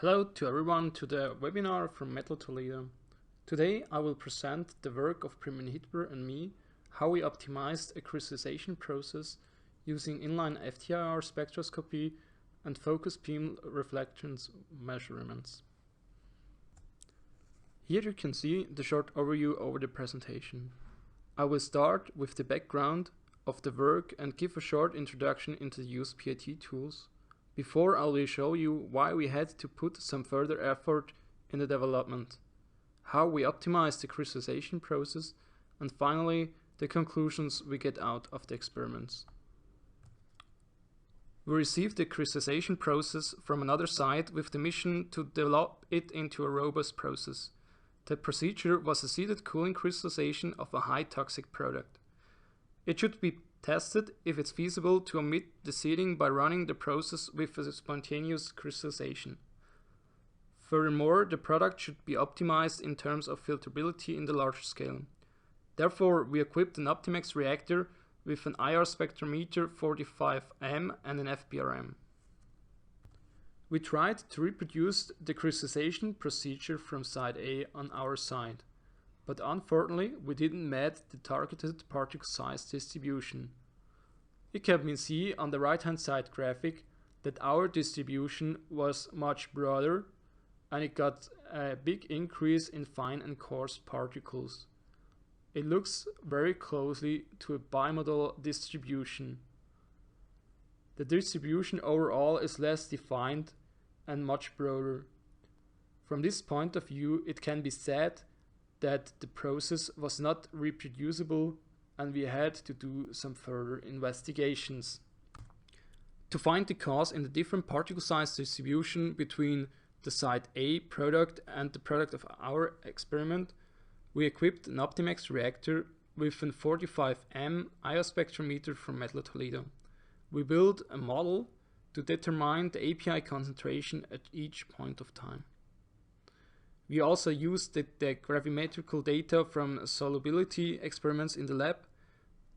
Hello to everyone to the webinar from METTLER TOLEDO. Today I will present the work of Prima Hitler and me, how we optimized a crystallization process using inline FTIR spectroscopy and focused beam reflectance measurements. Here you can see the short overview over the presentation. I will start with the background of the work and give a short introduction into the used PAT tools. Before I will show you why we had to put some further effort in the development, how we optimized the crystallization process, and finally the conclusions we get out of the experiments. We received the crystallization process from another site with the mission to develop it into a robust process. The procedure was a seated cooling crystallization of a high toxic product. It should be tested if it's feasible to omit the seeding by running the process with a spontaneous crystallization. Furthermore, the product should be optimized in terms of filterability in the larger scale. Therefore, we equipped an Optimax reactor with an IR spectrometer 45M and an FBRM. We tried to reproduce the crystallization procedure from side A on our side, but unfortunately we didn't meet the targeted particle size distribution. You can see on the right hand side graphic that our distribution was much broader and it got a big increase in fine and coarse particles. It looks very closely to a bimodal distribution. The distribution overall is less defined and much broader. From this point of view, it can be said that the process was not reproducible and we had to do some further investigations. To find the cause in the different particle size distribution between the side A product and the product of our experiment, we equipped an Optimax reactor with an 45M IR spectrometer from METTLER TOLEDO. We built a model to determine the API concentration at each point of time. We also used the gravimetrical data from solubility experiments in the lab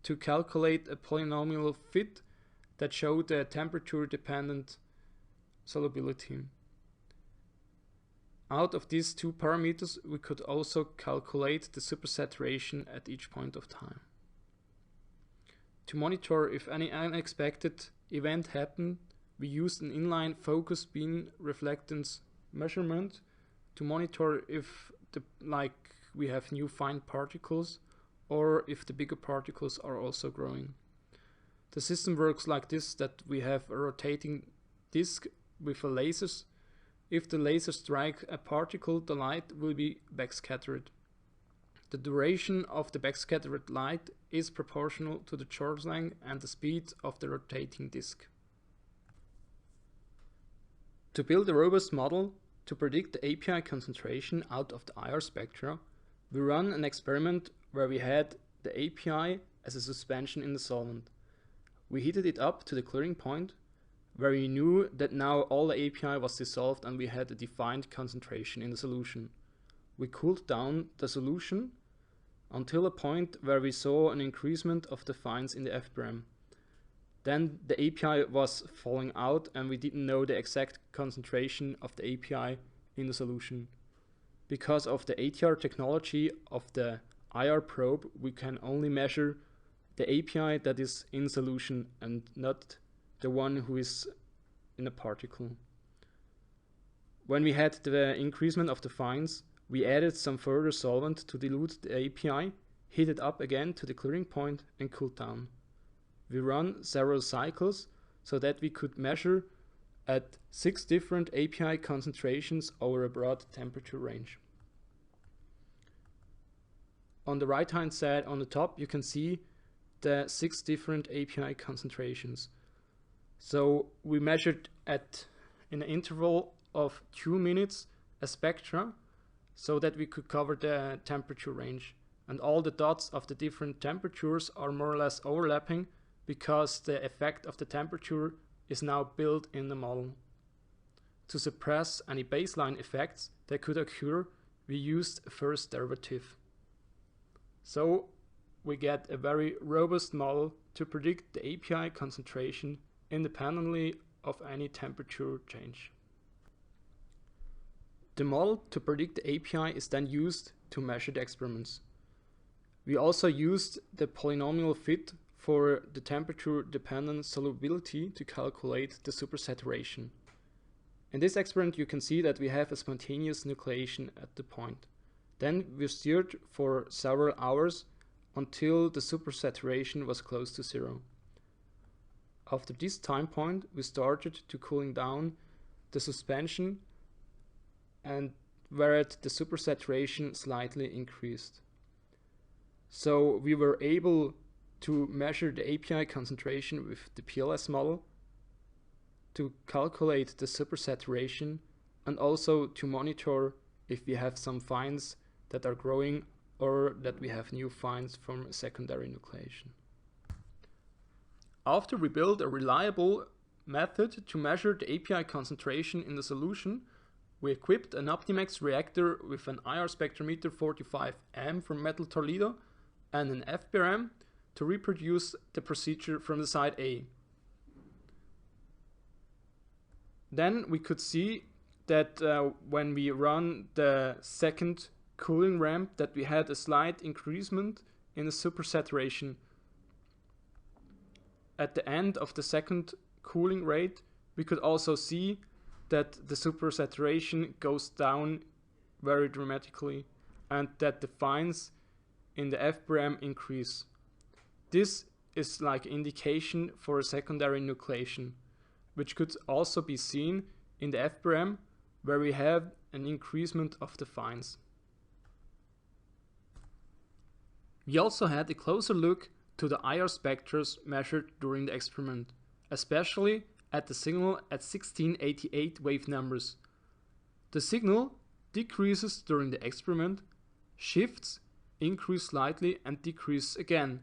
to calculate a polynomial fit that showed the temperature-dependent solubility. Out of these two parameters, we could also calculate the supersaturation at each point of time. To monitor if any unexpected event happened, we used an inline focused beam reflectance measurement to monitor if we have new fine particles or if the bigger particles are also growing. The system works like this, that we have a rotating disc with a lasers. If the laser strikes a particle, the light will be backscattered. The duration of the backscattered light is proportional to the charge length and the speed of the rotating disc. To build a robust model to predict the API concentration out of the IR spectra, we run an experiment where we had the API as a suspension in the solvent. We heated it up to the clearing point, where we knew that now all the API was dissolved and we had a defined concentration in the solution. We cooled down the solution until a point where we saw an increasement of the fines in the FBRM. Then the API was falling out and we didn't know the exact concentration of the API in the solution. Because of the ATR technology of the IR probe, we can only measure the API that is in solution and not the one who is in a particle. When we had the increasement of the fines, we added some further solvent to dilute the API, heated up again to the clearing point and cooled down. We run several cycles so that we could measure at 6 different API concentrations over a broad temperature range. On the right hand side on the top you can see the 6 different API concentrations. So we measured in an interval of 2 minutes a spectra so that we could cover the temperature range. And all the dots of the different temperatures are more or less overlapping because the effect of the temperature is now built in the model. To suppress any baseline effects that could occur, we used a first derivative. So we get a very robust model to predict the API concentration independently of any temperature change. The model to predict the API is then used to measure the experiments. We also used the polynomial fit for the temperature-dependent solubility to calculate the supersaturation. In this experiment you can see that we have a spontaneous nucleation at the point. Then we steered for several hours until the supersaturation was close to zero. After this time point we started to cooling down the suspension, and whereat the supersaturation slightly increased. So we were able to measure the API concentration with the PLS model, to calculate the supersaturation, and also to monitor if we have some finds that are growing or that we have new finds from secondary nucleation. After we built a reliable method to measure the API concentration in the solution, we equipped an Optimax reactor with an IR spectrometer 45M from METTLER and an FBRM to reproduce the procedure from the side A. Then we could see that when we run the second cooling ramp that we had a slight increasement in the supersaturation. At the end of the second cooling rate, we could also see that the supersaturation goes down very dramatically and that the finds in the FBRM increase. This is like indication for a secondary nucleation, which could also be seen in the FBRM where we have an increasement of the finds. We also had a closer look to the IR spectras measured during the experiment, especially at the signal at 1688 wave numbers. The signal decreases during the experiment, shifts, increases slightly and decreases again.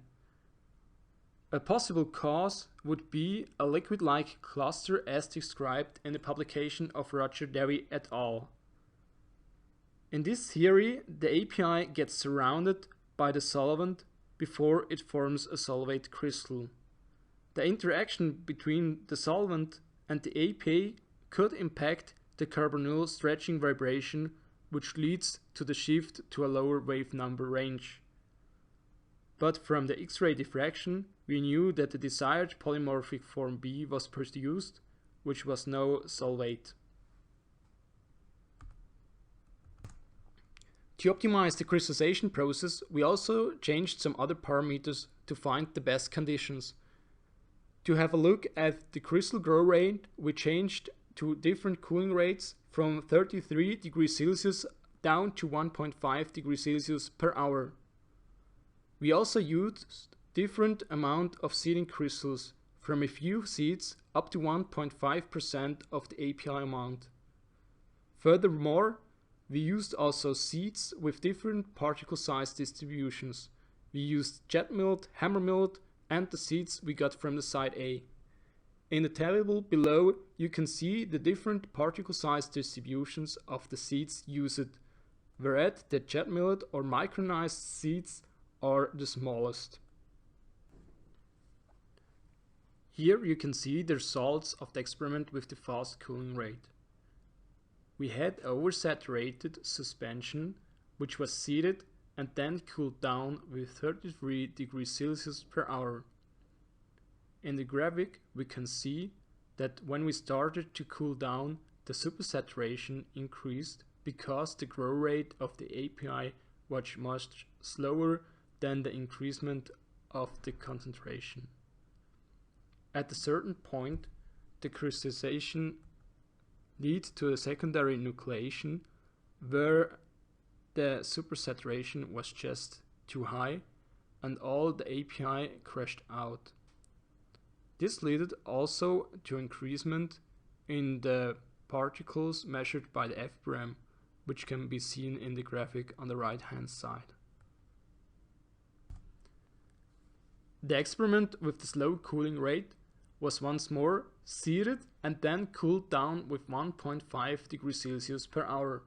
A possible cause would be a liquid-like cluster as described in the publication of Roger Devi et al. In this theory, the API gets surrounded by the solvent before it forms a solvate crystal. The interaction between the solvent and the API could impact the carbonyl stretching vibration, which leads to the shift to a lower wave number range. But from the X-ray diffraction, we knew that the desired polymorphic form B was produced, which was no solvate. To optimize the crystallization process, we also changed some other parameters to find the best conditions. To have a look at the crystal grow rate, we changed to different cooling rates from 33 degrees Celsius down to 1.5 degrees Celsius per hour. We also used different amount of seeding crystals, from a few seeds up to 1.5% of the API amount. Furthermore, we used also seeds with different particle size distributions. We used jet milled, hammer milled, and the seeds we got from the side A. In the table below you can see the different particle size distributions of the seeds used, whereas the jet milled or micronized seeds are the smallest. Here you can see the results of the experiment with the fast cooling rate. We had oversaturated suspension, which was seeded and then cooled down with 33 degrees Celsius per hour. In the graphic we can see that when we started to cool down, the supersaturation increased because the grow rate of the API was much slower than the increasement of the concentration. At a certain point, the crystallization leads to a secondary nucleation where the supersaturation was just too high and all the API crashed out. This led also to increasement in the particles measured by the FBRM, which can be seen in the graphic on the right hand side. The experiment with the slow cooling rate was once more seeded and then cooled down with 1.5 degrees Celsius per hour.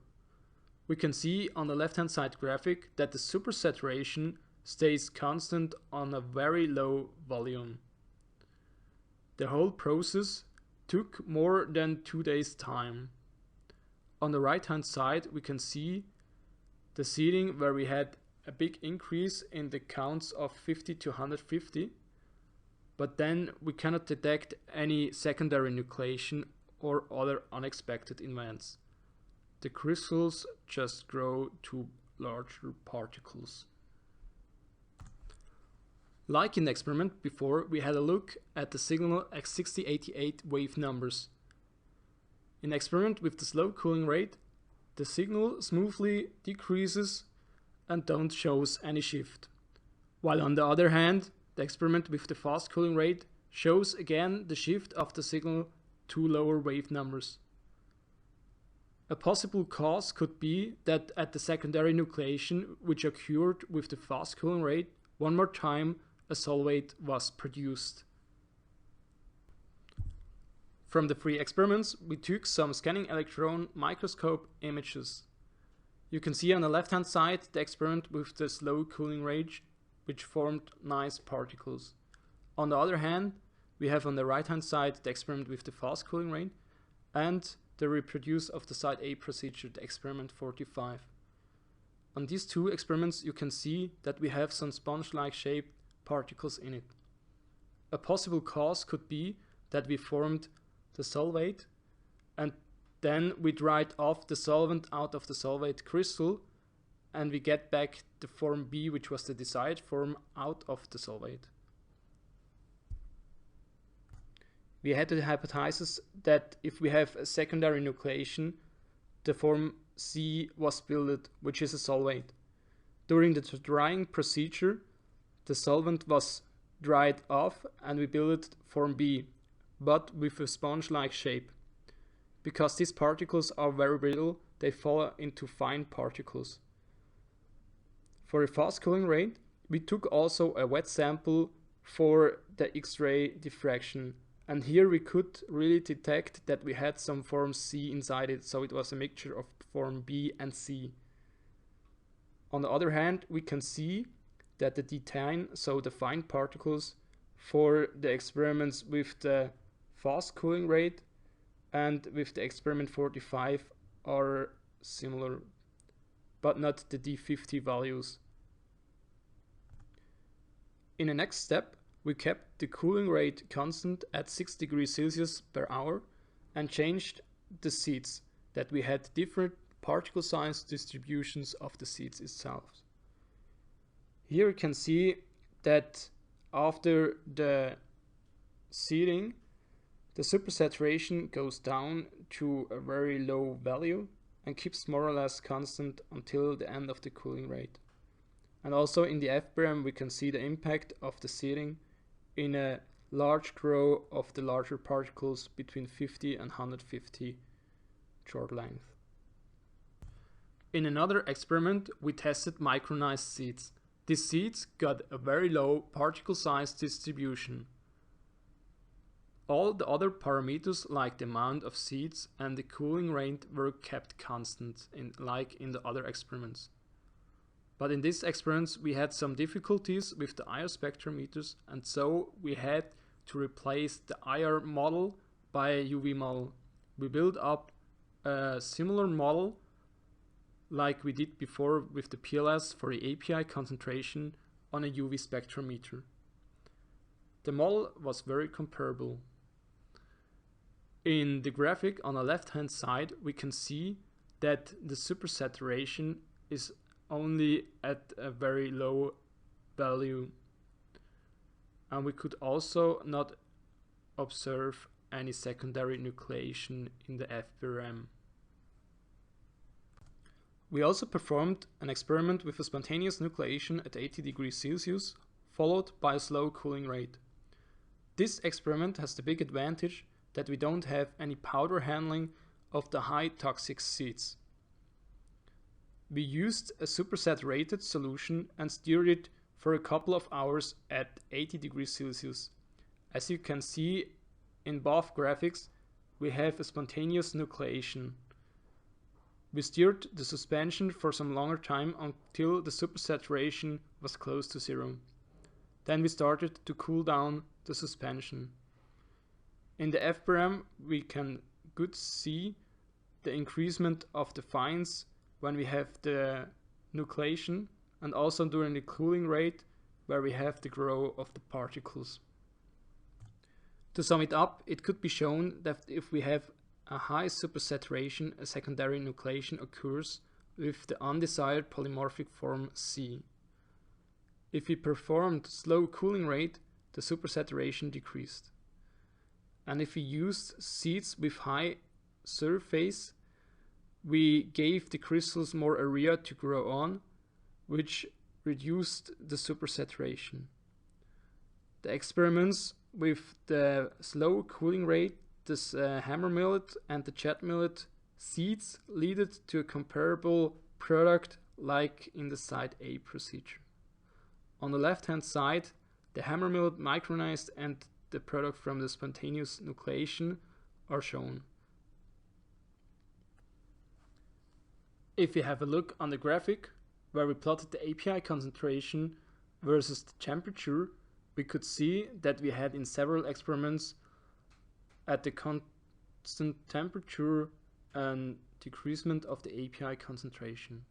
We can see on the left hand side graphic that the supersaturation stays constant on a very low volume. The whole process took more than 2 days time. On the right hand side we can see the seeding where we had a big increase in the counts of 50 to 150, but then we cannot detect any secondary nucleation or other unexpected events. The crystals just grow to larger particles. Like in the experiment before, we had a look at the signal at 6088 wave numbers. In the experiment with the slow cooling rate, the signal smoothly decreases and don't shows any shift. While on the other hand, the experiment with the fast cooling rate shows again the shift of the signal to lower wave numbers. A possible cause could be that at the secondary nucleation, which occurred with the fast cooling rate, one more time a solvate was produced. From the three experiments, we took some scanning electron microscope images. You can see on the left hand side the experiment with the slow cooling rate, which formed nice particles. On the other hand, we have on the right hand side the experiment with the fast cooling rate and the reproduce of the side A procedure, the experiment 45. On these two experiments you can see that we have some sponge-like shaped particles in it. A possible cause could be that we formed the solvate and then we dried off the solvent out of the solvate crystal and we get back the form B, which was the desired form, out of the solvate. We had the hypothesis that if we have a secondary nucleation, the form C was built, which is a solvate. During the drying procedure, the solvent was dried off and we built form B, but with a sponge-like shape. Because these particles are very brittle, they fall into fine particles. For a fast cooling rate, we took also a wet sample for the X-ray diffraction, and here we could really detect that we had some form C inside it, so it was a mixture of form B and C. On the other hand, we can see that the detain, so the fine particles, for the experiments with the fast cooling rate and with the experiment 45 are similar, but not the D50 values. In the next step, we kept the cooling rate constant at 6 degrees Celsius per hour and changed the seeds, that we had different particle size distributions of the seeds itself. Here you can see that after the seeding, the supersaturation goes down to a very low value and keeps more or less constant until the end of the cooling rate. And also in the FBRM we can see the impact of the seeding in a large grow of the larger particles between 50 and 150 short length. In another experiment we tested micronized seeds. These seeds got a very low particle size distribution. All the other parameters like the amount of seeds and the cooling rate were kept constant, like in the other experiments. But in these experiments we had some difficulties with the IR spectrometers, and so we had to replace the IR model by a UV model. We built up a similar model like we did before with the PLS for the API concentration on a UV spectrometer. The model was very comparable. In the graphic on the left hand side we can see that the supersaturation is only at a very low value, and we could also not observe any secondary nucleation in the FBRM. We also performed an experiment with a spontaneous nucleation at 80 degrees Celsius, followed by a slow cooling rate. This experiment has the big advantage that we don't have any powder handling of the high toxic seeds. We used a supersaturated solution and stirred it for a couple of hours at 80 degrees Celsius. As you can see in both graphics, we have a spontaneous nucleation. We stirred the suspension for some longer time until the supersaturation was close to zero. Then we started to cool down the suspension. In the FBRM we can good see the increasement of the fines when we have the nucleation, and also during the cooling rate where we have the growth of the particles. To sum it up, it could be shown that if we have a high supersaturation, a secondary nucleation occurs with the undesired polymorphic form C. If we performed slow cooling rate, the supersaturation decreased. And if we used seeds with high surface, we gave the crystals more area to grow on, which reduced the supersaturation. The experiments with the slow cooling rate, this hammer millet and the jet millet seeds led to a comparable product like in the side A procedure. On the left hand side, the hammer millet micronized and the product from the spontaneous nucleation are shown. If we have a look on the graphic where we plotted the API concentration versus the temperature, we could see that we had in several experiments at the constant temperature a decreasement of the API concentration.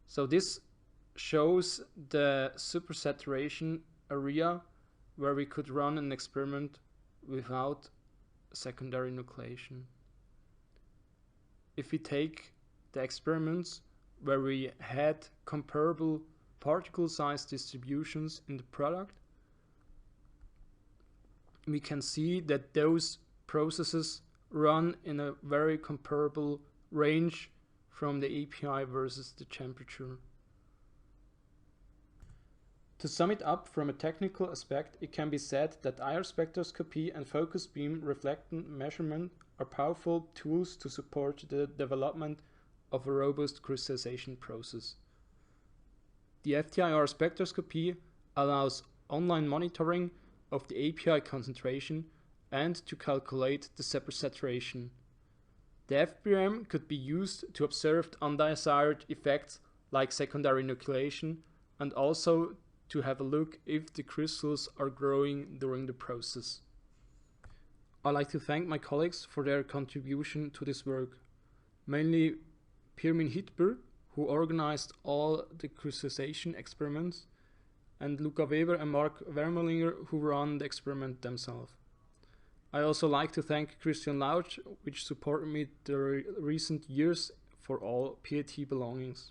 So this shows the supersaturation area where we could run an experiment without secondary nucleation. If we take the experiments where we had comparable particle size distributions in the product, we can see that those processes run in a very comparable range from the API versus the temperature. To sum it up from a technical aspect, it can be said that FTIR spectroscopy and focused beam reflectance measurement are powerful tools to support the development of a robust crystallization process. The FTIR spectroscopy allows online monitoring of the API concentration and to calculate the supersaturation. The FBRM could be used to observe undesired effects like secondary nucleation, and also to have a look if the crystals are growing during the process. I'd like to thank my colleagues for their contribution to this work, mainly Pirmin Hitber, who organized all the crystallization experiments, and Luca Weber and Mark Wermelinger, who ran the experiment themselves. I also like to thank Christian Lauch, which supported me the recent years for all PAT belongings.